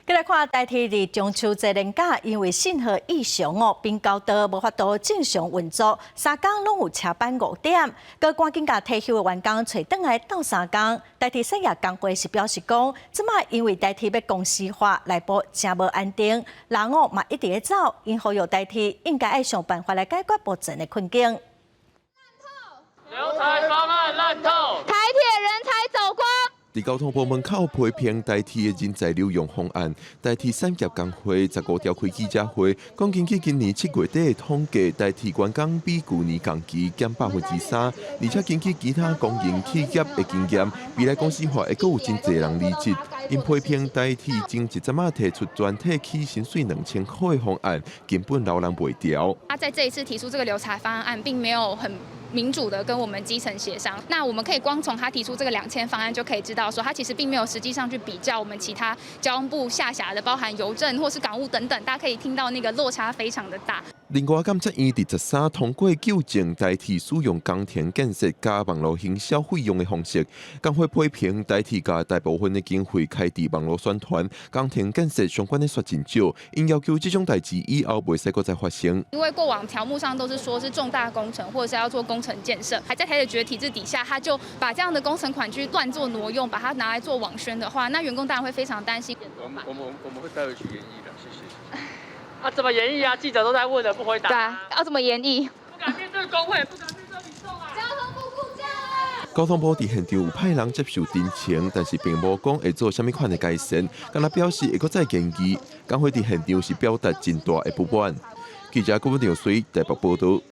再来看台铁伫中秋节连假，因为信号异常并交道无法度正常运作，3天拢有车班误点，佮赶紧甲退休的员工找倒来斗3天。台铁产业工会是表示讲，即卖因为台铁要公司化，内部真无安定，人嘛一直在走，因呼吁台铁应该爱想办法来解决目前的困境。留才方案烂透，台铁人才走光。伫交通部门口批评台铁的人才流用方案，台铁产业工会15召开记者会，讲根据今年7月底的统计，台铁员工比去年同期减3%，而且根据其他公营企业的经验，未来公司化会阁有真侪人离职。因批评台铁前一阵仔提出全体起薪水2000块的方案，根本老人袂调。他在这一次提出这个留才方案，并没有很民主的跟我们基层协商。那我们可以光从他提出这个2000方案就可以知道，说他其实并没有实际上去比较我们其他交通部下辖的，包含邮政或是港务等等，大家可以听到那个落差非常的大。另外，监察院伫13通过纠正台铁使用工田建设加网络行销费用的方式，工会批评台铁甲大部分的经费开伫网络宣传、工田建设相关的说真少，因要求这种代志以后袂使再再发生。因为过往条目上都是说是重大工程或者是要做工程建设，还在台铁局的体制底下，他就把这样的工程款去乱做挪用，把它拿来做网宣的话，那员工当然会非常担心。我们会带回去研议的，谢谢。啊，怎么研议啊？记者都在问了，不回答。对啊，要怎么研议？不敢面对工会，不敢面对民众啊！交通部顾家了。交通部伫现场有派人接受陈情，但是并无讲会做什么款的改善，敢若表示会阁再建议。工会伫现场是表达真大的不满。记者郭文良随台北报道。